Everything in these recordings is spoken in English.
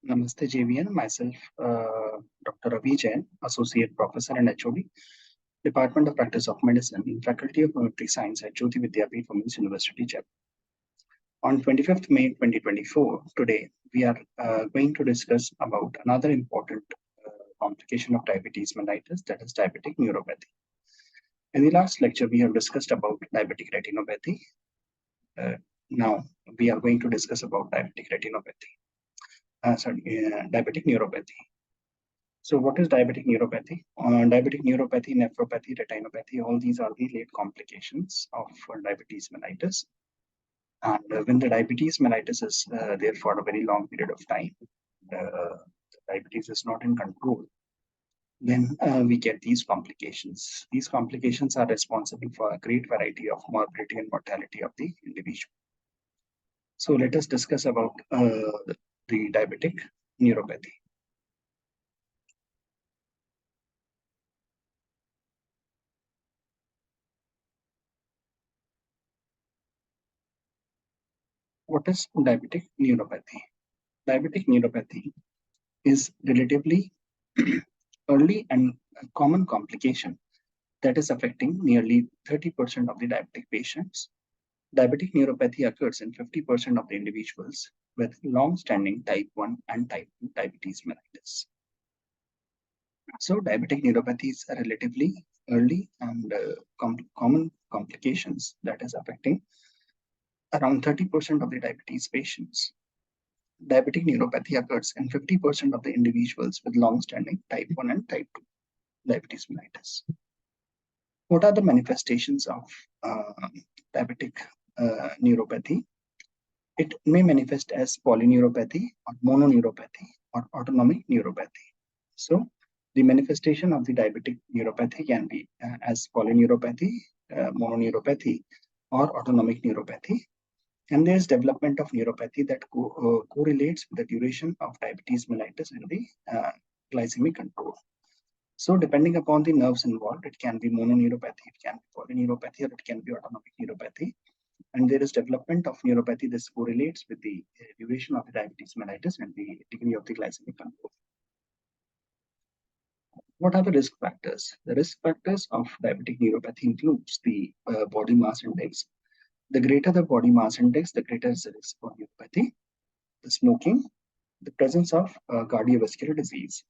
Namaste JVN, myself Dr. Ravi, Associate Professor and HOD, Department of Practice of Medicine in Faculty of Homeopathic Science at JAYOTI VIDYAPEETH Women's University, Jaipur. On 25th May 2024, today we are going to discuss about another important complication of diabetes mellitus, that is diabetic neuropathy. In the last lecture, we have discussed about diabetic retinopathy. Now we are going to discuss about diabetic retinopathy. Diabetic neuropathy. So what is diabetic neuropathy? Diabetic neuropathy, nephropathy, retinopathy, all these are the late complications of diabetes mellitus. And when the diabetes mellitus is there for a very long period of time, the diabetes is not in control, then we get these complications. These complications are responsible for a great variety of morbidity and mortality of the individual. So let us discuss about the diabetic neuropathy. What is diabetic neuropathy? Diabetic neuropathy is relatively early and common complication that is affecting nearly 30% of the diabetic patients. Diabetic neuropathy occurs in 50% of the individuals with long-standing type 1 and type 2 diabetes mellitus. So diabetic neuropathy is a relatively early and common complications that is affecting around 30% of the diabetes patients. Diabetic neuropathy occurs in 50% of the individuals with long-standing type 1 and type 2 diabetes mellitus. What are the manifestations of diabetic neuropathy? It may manifest as polyneuropathy or mononeuropathy or autonomic neuropathy. So the manifestation of the diabetic neuropathy can be as polyneuropathy, mononeuropathy, or autonomic neuropathy. And there's development of neuropathy that correlates with the duration of diabetes mellitus and the glycemic control. So depending upon the nerves involved, it can be mononeuropathy, it can be polyneuropathy, or it can be autonomic neuropathy. And there is development of neuropathy that correlates with the duration of the diabetes mellitus and the degree of the glycemic control. What are the risk factors? The risk factors of diabetic neuropathy includes the body mass index. The greater the body mass index, the greater is the risk for neuropathy. The smoking, the presence of cardiovascular disease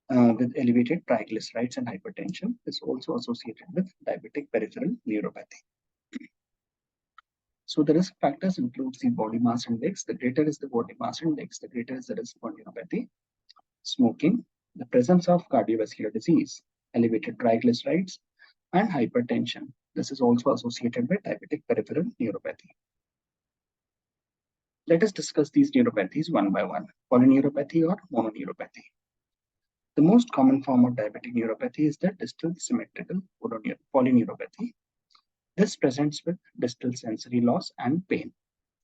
with elevated triglycerides and hypertension is also associated with diabetic peripheral neuropathy. So the risk factors includes the body mass index. The greater is the body mass index, the greater is the risk for neuropathy. Smoking, the presence of cardiovascular disease, elevated triglycerides, and hypertension. This is also associated with diabetic peripheral neuropathy. Let us discuss these neuropathies one by one. Polyneuropathy or mononeuropathy. The most common form of diabetic neuropathy is the distal symmetrical polyneuropathy. This presents with distal sensory loss and pain.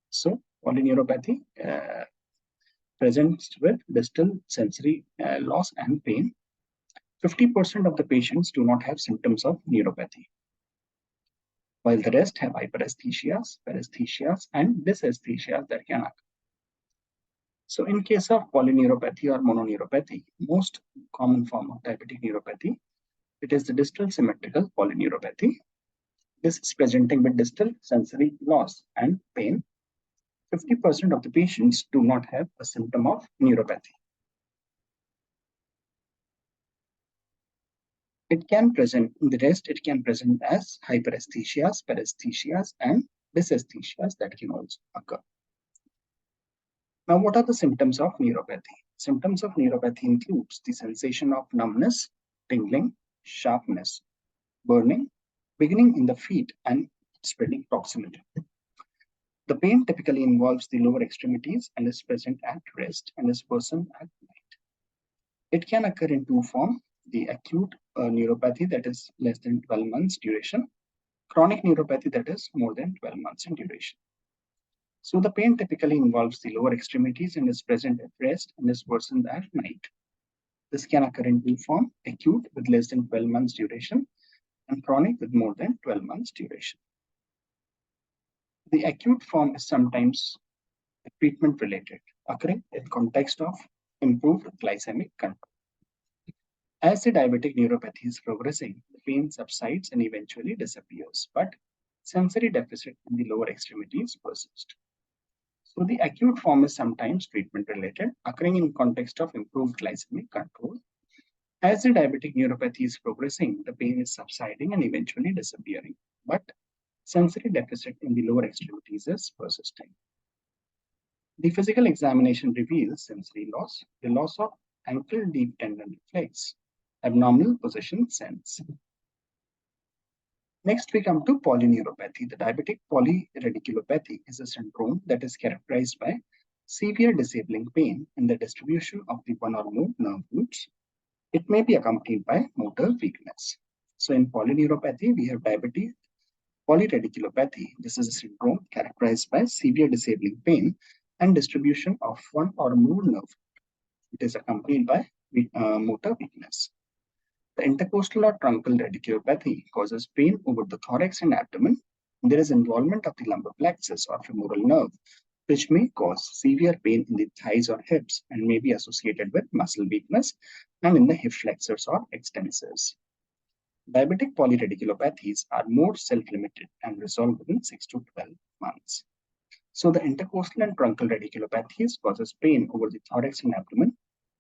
So, polyneuropathy presents with distal sensory loss and pain. 50% of the patients do not have symptoms of neuropathy, while the rest have hyperesthesias, paresthesias, and dysesthesias that can occur. So in case of polyneuropathy or mononeuropathy, most common form of diabetic neuropathy, it is the distal symmetrical polyneuropathy. This is presenting with distal sensory loss and pain. 50% of the patients do not have a symptom of neuropathy. It can present, in the rest, it can present as hyperesthesias, paresthesias, and dysesthesias that can also occur. Now, what are the symptoms of neuropathy? Symptoms of neuropathy includes the sensation of numbness, tingling, sharpness, burning, beginning in the feet and spreading proximally. The pain typically involves the lower extremities and is present at rest and is worsened at night. It can occur in two forms, the acute neuropathy that is less than 12 months duration, chronic neuropathy that is more than 12 months in duration. So the pain typically involves the lower extremities and is present at rest and is worsened at night. This can occur in two forms, acute with less than 12 months duration and chronic with more than 12 months duration. The acute form is sometimes treatment related, occurring in context of improved glycemic control. As the diabetic neuropathy is progressing, the pain subsides and eventually disappears, but sensory deficit in the lower extremities persist. So the acute form is sometimes treatment related, occurring in context of improved glycemic control. As the diabetic neuropathy is progressing, the pain is subsiding and eventually disappearing, but sensory deficit in the lower extremities is persisting. The physical examination reveals sensory loss, the loss of ankle deep tendon reflex, abnormal position sense. Next, we come to polyneuropathy. The diabetic polyradiculopathy is a syndrome that is characterized by severe disabling pain in the distribution of the one or more nerve roots. It may be accompanied by motor weakness. So in polyneuropathy, we have diabetic polyradiculopathy. This is a syndrome characterized by severe disabling pain and distribution of one or more nerve. It is accompanied by motor weakness. The intercostal or truncal radiculopathy causes pain over the thorax and abdomen. There is involvement of the lumbar plexus or femoral nerve, which may cause severe pain in the thighs or hips and may be associated with muscle weakness and in the hip flexors or extensors. Diabetic polyradiculopathies are more self-limited and resolve within 6 to 12 months. So the intercostal and truncal radiculopathies causes pain over the thorax and abdomen,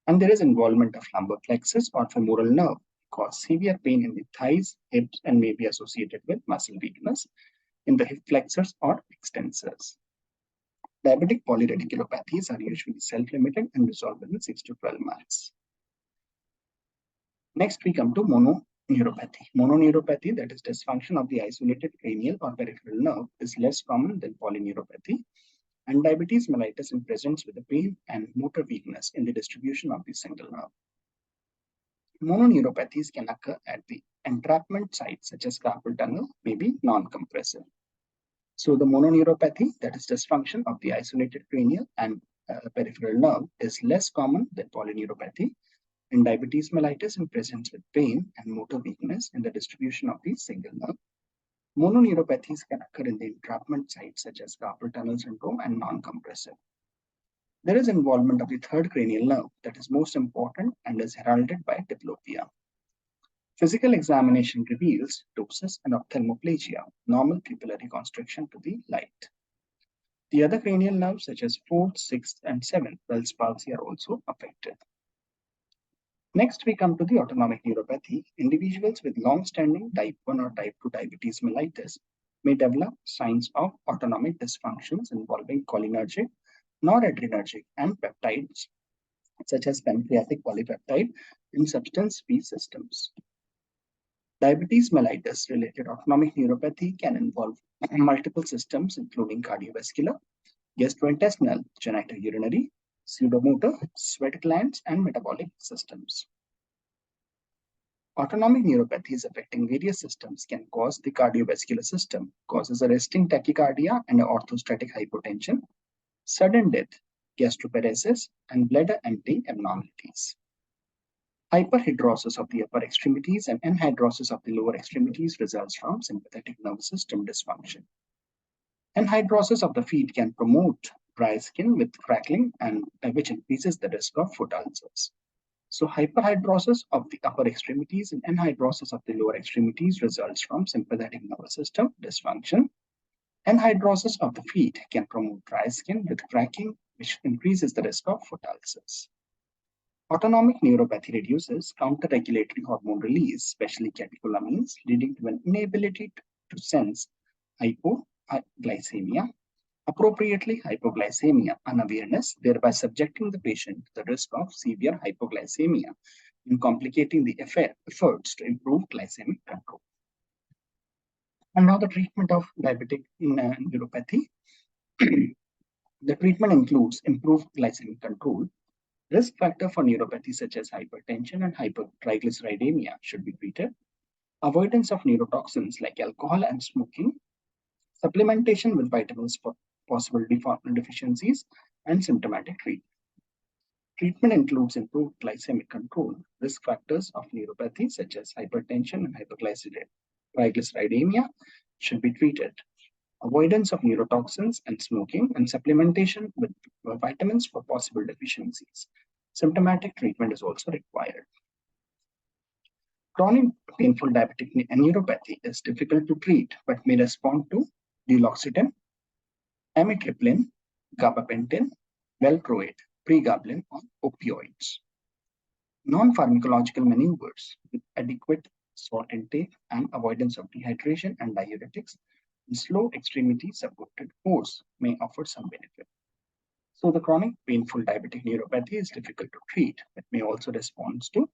and there is involvement of lumbar plexus or femoral nerve, cause severe pain in the thighs, hips, and may be associated with muscle weakness in the hip flexors or extensors. Diabetic polyradiculopathies are usually self-limited and resolve within 6 to 12 months. Next, we come to mononeuropathy. Mononeuropathy, that is dysfunction of the isolated cranial or peripheral nerve, is less common than polyneuropathy, and diabetes mellitus presents with the pain and motor weakness in the distribution of the single nerve. Mononeuropathies can occur at the entrapment sites such as carpal tunnel, may be non-compressive. So the mononeuropathy, that is dysfunction of the isolated cranial and peripheral nerve, is less common than polyneuropathy, and diabetes mellitus presents with pain and motor weakness in the distribution of the single nerve. Mononeuropathies can occur in the entrapment sites such as carpal tunnel syndrome and non-compressive. There is involvement of the third cranial nerve that is most important and is heralded by diplopia. Physical examination reveals ptosis and ophthalmoplegia, normal pupillary constriction to the light. The other cranial nerves such as 4th, 6th, and 7th Bell's palsy are also affected. Next, we come to the autonomic neuropathy. Individuals with long-standing type 1 or type 2 diabetes mellitus may develop signs of autonomic dysfunctions involving cholinergic, noradrenergic, and peptides, such as pancreatic polypeptide in substance P systems. Diabetes mellitus related autonomic neuropathy can involve multiple systems, including cardiovascular, gastrointestinal, genitourinary, pseudomotor, sweat glands, and metabolic systems. Autonomic neuropathies affecting various systems can cause the cardiovascular system, causes a resting tachycardia and orthostatic hypotension, sudden death, gastroparesis, and bladder emptying abnormalities. Hyperhidrosis of the upper extremities and anhidrosis of the lower extremities results from sympathetic nervous system dysfunction. Anhidrosis of the feet can promote dry skin with crackling, and which increases the risk of foot ulcers. So hyperhidrosis of the upper extremities and anhidrosis of the lower extremities results from sympathetic nervous system dysfunction. Anhidrosis of the feet can promote dry skin with cracking, which increases the risk of foot ulcers. Autonomic neuropathy reduces counter-regulatory hormone release, especially catecholamines, leading to an inability to sense hypoglycemia, appropriately hypoglycemia unawareness, thereby subjecting the patient to the risk of severe hypoglycemia and complicating the efforts to improve glycemic control. And now the treatment of diabetic neuropathy. The treatment includes improved glycemic control. Risk factor for neuropathy such as hypertension and hypertriglyceridemia should be treated. Avoidance of neurotoxins like alcohol and smoking. Supplementation with vitamins for possible deficiencies, and symptomatic treatment. Treatment includes improved glycemic control. Risk factors of neuropathy such as hypertension and hypertriglyceridemia should be treated. Avoidance of neurotoxins and smoking, and supplementation with vitamins for possible deficiencies. Symptomatic treatment is also required. Chronic painful diabetic neuropathy is difficult to treat but may respond to duloxetine, amitriptyline, gabapentin, valproate, pregabalin, or opioids. Non-pharmacological maneuvers with adequate salt intake and avoidance of dehydration and diuretics and slow extremity supported course may offer some benefit. So the chronic painful diabetic neuropathy is difficult to treat but may also respond to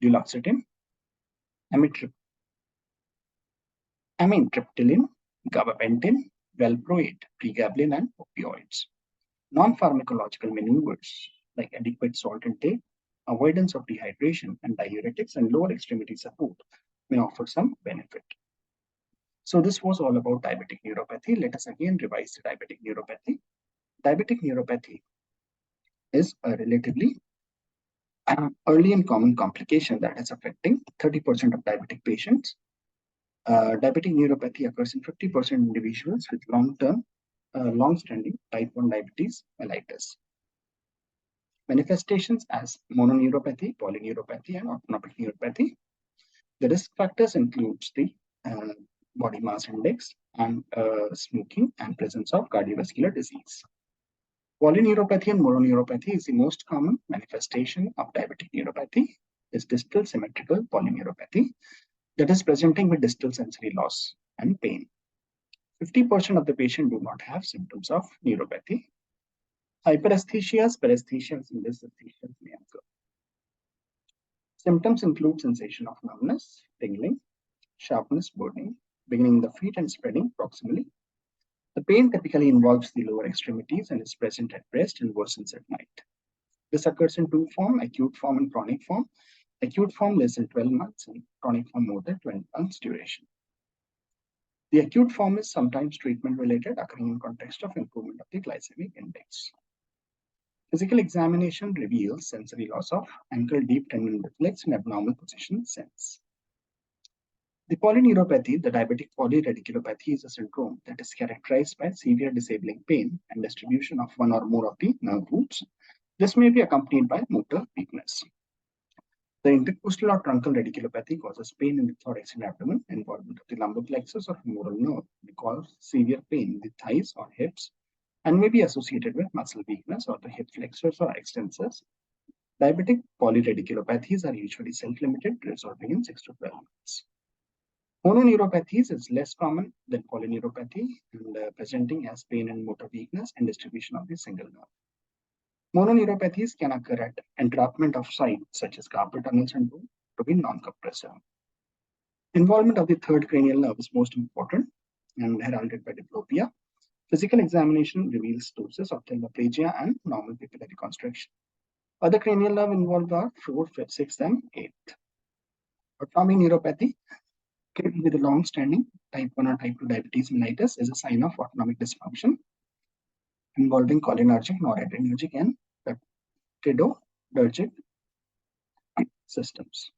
duloxetine, amitriptyline, gabapentin, valproate, pregabalin, and opioids. Non-pharmacological maneuvers like adequate salt intake, avoidance of dehydration and diuretics, and lower extremity support may offer some benefit. So this was all about diabetic neuropathy. Let us again revise the diabetic neuropathy. Diabetic neuropathy is a relatively early and common complication that is affecting 30% of diabetic patients. Diabetic neuropathy occurs in 50% individuals with long-standing type 1 diabetes mellitus. Manifestations as mononeuropathy, polyneuropathy, and autonomic neuropathy. The risk factors includes the body mass index and smoking and presence of cardiovascular disease. Polyneuropathy and mononeuropathy is the most common manifestation of diabetic neuropathy. Is distal symmetrical polyneuropathy that is presenting with distal sensory loss and pain. 50% of the patient do not have symptoms of neuropathy. Hyperesthesias, paresthesias, and dysesthesias may occur. Symptoms include sensation of numbness, tingling, sharpness, burning, beginning in the feet and spreading proximally. The pain typically involves the lower extremities and is present at rest and worsens at night. This occurs in two forms, acute form and chronic form. Acute form less than 12 months and chronic form more than 12 months duration. The acute form is sometimes treatment related, occurring in context of improvement of the glycemic index. Physical examination reveals sensory loss of ankle deep tendon reflex and abnormal position sense. The polyneuropathy, the diabetic polyradiculopathy, is a syndrome that is characterized by severe disabling pain and distribution of one or more of the nerve roots. This may be accompanied by motor weakness. The intercostal or truncal radiculopathy causes pain in the thorax and abdomen, involvement of the lumbar plexus or femoral nerve may cause severe pain in the thighs or hips, and may be associated with muscle weakness or the hip flexors or extensors. Diabetic polyradiculopathies are usually self-limited, resolving in 6 to 12 months. Mononeuropathies is less common than polyneuropathy and presenting as pain and motor weakness and distribution of the single nerve. Mononeuropathies can occur at entrapment of sites such as carpal tunnel syndrome to be non-compressive. Involvement of the third cranial nerve is most important and heralded by diplopia. Physical examination reveals doses of teleplegia and normal pupillary reconstruction. Other cranial nerve involved are 4th, 5th, 6th, and 8th. Autonomic neuropathy with a long-standing type 1 or type 2 diabetes mellitus is a sign of autonomic dysfunction involving cholinergic, noradrenergic, and peptidodergic systems.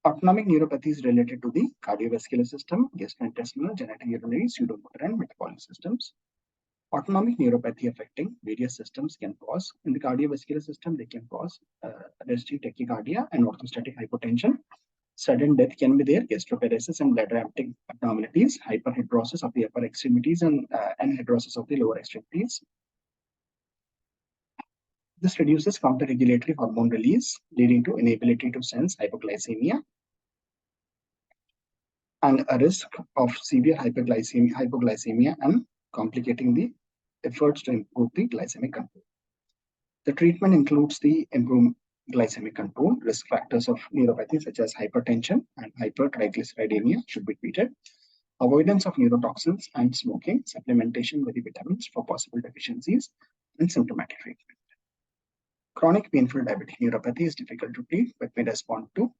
Autonomic neuropathy is related to the cardiovascular system, gastrointestinal, genitourinary, pseudomotor, and metabolic systems. Autonomic neuropathy affecting various systems can cause, in the cardiovascular system, they can cause resting tachycardia and orthostatic hypotension. Sudden death can be there, gastroparesis and bladder emptying abnormalities, hyperhidrosis of the upper extremities and anhidrosis of the lower extremities. This reduces counter-regulatory hormone release, leading to inability to sense hypoglycemia and a risk of severe hypoglycemia and complicating the efforts to improve the glycemic control. The treatment includes the improved glycemic control. Risk factors of neuropathy such as hypertension and hypertriglyceridemia should be treated. Avoidance of neurotoxins and smoking, supplementation with the vitamins for possible deficiencies, and symptomatic treatment. Chronic painful diabetic neuropathy is difficult to treat but may respond to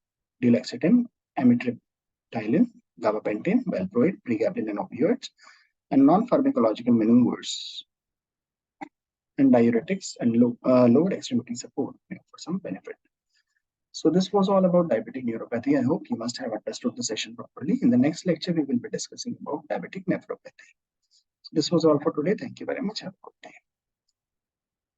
duloxetine, amitriptyline, gabapentin, valproate, pregabalin, and opioids, and non-pharmacological maneuvers and diuretics and lower extremity support may offer some benefit. So this was all about diabetic neuropathy. I hope you must have understood the session properly. In the next lecture, we will be discussing about diabetic nephropathy. So this was all for today. Thank you very much. Have a good day.